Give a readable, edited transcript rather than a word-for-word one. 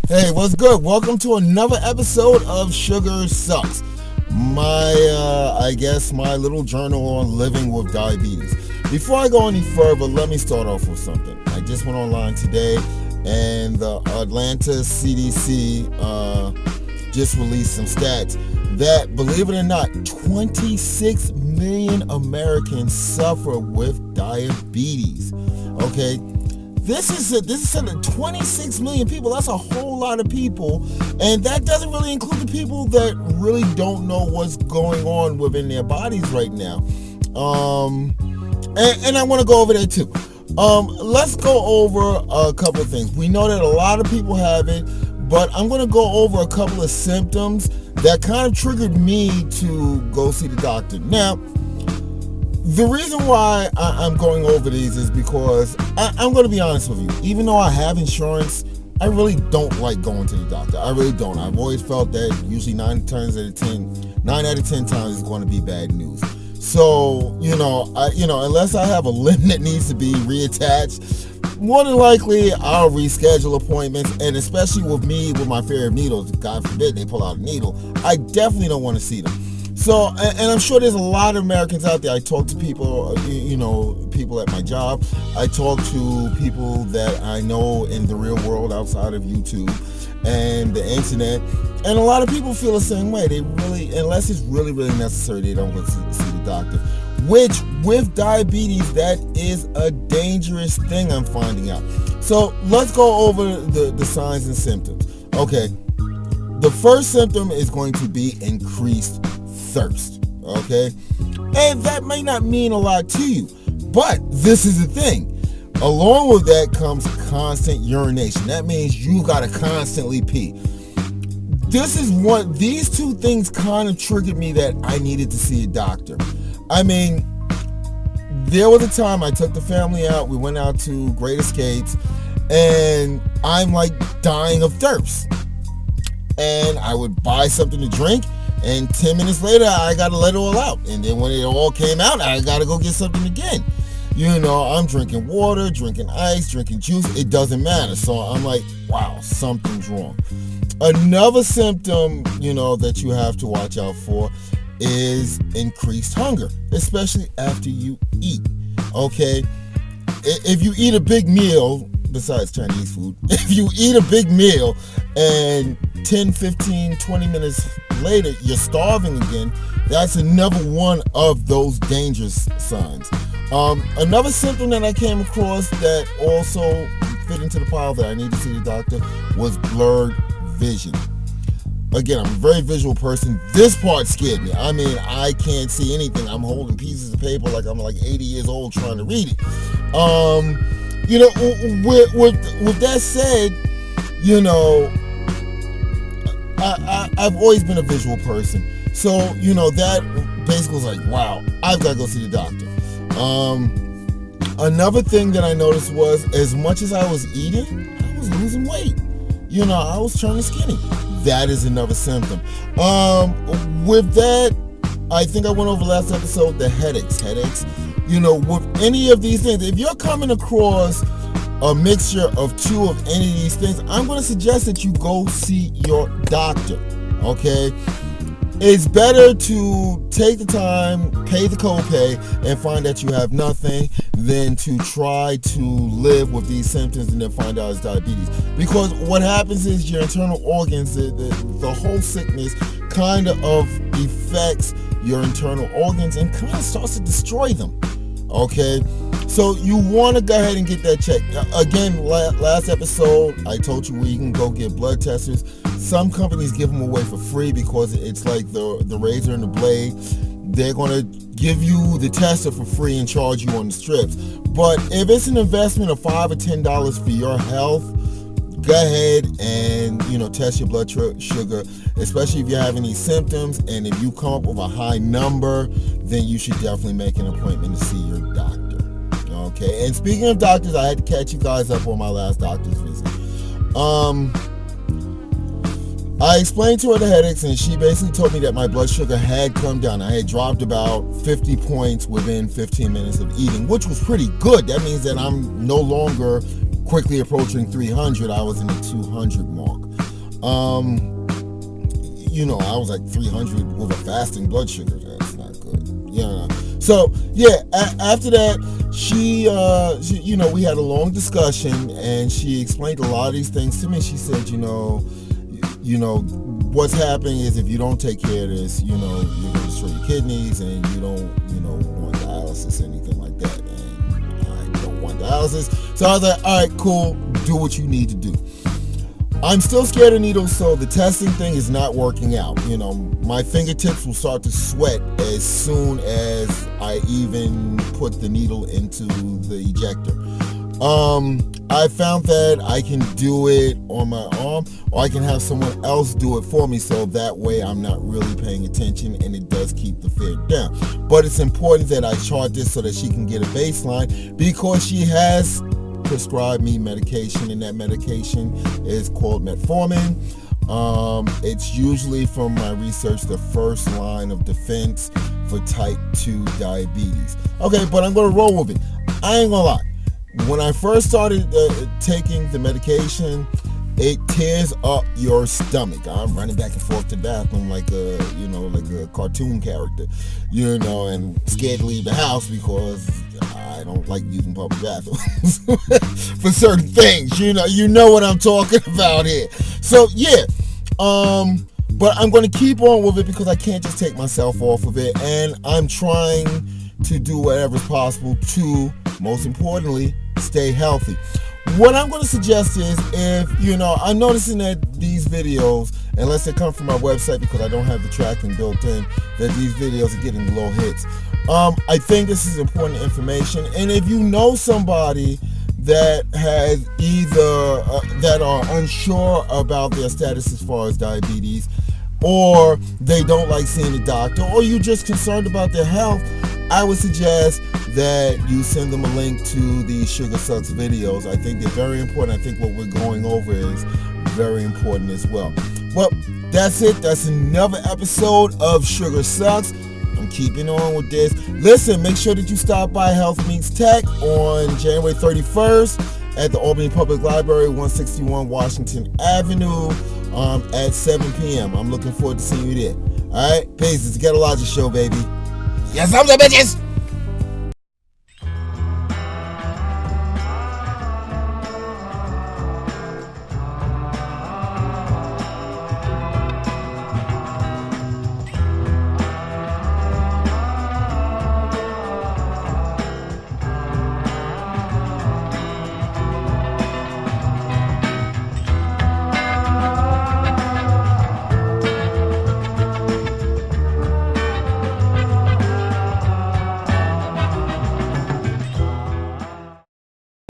Hey, what's good? Welcome to another episode of Sugar Sucks. My little journal on living with diabetes. Before I go any further, let me start off with something. I just went online today, and the Atlanta CDC just released some stats that, believe it or not, 26 million Americans suffer with diabetes. Okay. This is 26 million people. That's a whole lot of people, and that doesn't really include the people that really don't know what's going on within their bodies right now. And I want to go over that too. Let's go over a couple of things. We know that a lot of people have it, but I'm going to go over a couple of symptoms that kind of triggered me to go see the doctor. Now, the reason why I'm going over these is because I'm going to be honest with you. Even though I have insurance, I really don't like going to the doctor. I really don't. I've always felt that usually 9 out of 10 times is going to be bad news. So, unless I have a limb that needs to be reattached, more than likely I'll reschedule appointments. And especially with me, with my fear of needles, God forbid they pull out a needle, I definitely don't want to see them. So, and I'm sure there's a lot of Americans out there. I talk to people, people at my job. I talk to people that I know in the real world outside of YouTube and the internet. And a lot of people feel the same way. They really, unless it's really, really necessary, they don't go see the doctor. Which, with diabetes, that is a dangerous thing, I'm finding out. So, let's go over the signs and symptoms. Okay. The first symptom is going to be increased thirst, okay? And that may not mean a lot to you, but this is the thing. Along with that comes constant urination. That means you gotta constantly pee. These two things kind of triggered me that I needed to see a doctor. I mean, there was a time I took the family out, we went out to Great Escapes, and I'm like dying of thirst. And I would buy something to drink, and 10 minutes later, I got to let it all out. And then when it all came out, I got to go get something again. I'm drinking water, drinking ice, drinking juice. It doesn't matter. So I'm like, wow, something's wrong. Another symptom, that you have to watch out for is increased hunger, especially after you eat. Okay? If you eat a big meal, besides Chinese food, if you eat a big meal and 10, 15, 20 minutes later you're starving again, that's another one of those dangerous signs. Another symptom that I came across that also fit into the pile that I need to see the doctor was blurred vision. Again, I'm a very visual person. This part scared me. I mean, I can't see anything. I'm holding pieces of paper like I'm like 80 years old trying to read it. With that said, I've always been a visual person. So, that basically was like, wow, I've got to go see the doctor. Another thing that I noticed was, as much as I was eating, I was losing weight. I was turning skinny. That is another symptom. With that, I think I went over last episode, the headaches. With any of these things, if you're coming across a mixture of two of any of these things, I'm going to suggest that you go see your doctor, okay? It's better to take the time, pay the copay, and find that you have nothing than to try to live with these symptoms and then find out it's diabetes. Because what happens is your internal organs, the whole sickness kind of affects your internal organs and kind of starts to destroy them. Okay, so you want to go ahead and get that checked. Again, last episode, I told you where you can go get blood testers. Some companies give them away for free because it's like the razor and the blade. They're going to give you the tester for free and charge you on the strips. But if it's an investment of $5 or $10 for your health, go ahead and test your blood sugar, especially if you have any symptoms. And if you come up with a high number, then you should definitely make an appointment to see your doctor. Okay, and speaking of doctors, I had to catch you guys up on my last doctor's visit. I explained to her the headaches, and she basically told me that my blood sugar had come down. I had dropped about 50 points within 15 minutes of eating, which was pretty good. That means that I'm no longer quickly approaching 300. I was in the 200 mark. I was like 300 with a fasting blood sugar. That's not good. So yeah, after that, she, we had a long discussion, and she explained a lot of these things to me. She said, what's happening is if you don't take care of this, you're going to destroy your kidneys, and you don't, want dialysis or anything like that. And I don't want dialysis. So I was like, all right, cool, do what you need to do. I'm still scared of needles, so the testing thing is not working out. My fingertips will start to sweat as soon as I even put the needle into the ejector. I found that I can do it on my arm, or I can have someone else do it for me, so that way I'm not really paying attention, and it does keep the fear down. But it's important that I chart this so that she can get a baseline, because she has prescribed me medication, and that medication is called metformin. It's usually, from my research, the first line of defense for type 2 diabetes. Okay, but I'm going to roll with it. I ain't gonna lie. When I first started taking the medication, it tears up your stomach. I'm running back and forth to the bathroom like a cartoon character, and scared to leave the house because I don't like using public bathrooms for certain things. You know what I'm talking about here. So yeah, but I'm going to keep on with it because I can't just take myself off of it, and I'm trying to do whatever's possible to, most importantly, stay healthy. What I'm going to suggest is, if I'm noticing that these videos, unless they come from my website because I don't have the tracking built in, that these videos are getting low hits. I think this is important information, and if you know somebody that has either that are unsure about their status as far as diabetes, or they don't like seeing a doctor, or you're just concerned about their health, I would suggest that you send them a link to the Sugar Sucks videos. I think they're very important. I think what we're going over is very important as well. Well, that's it. That's another episode of Sugar Sucks. I'm keeping on with this. Listen, make sure that you stop by Health Meets Tech on January 31st at the Albany Public Library, 161 Washington Avenue, at 7 p.m. I'm looking forward to seeing you there. All right, peace. It's the Ghetto Logic Show, baby. Yes, I'm the bitches.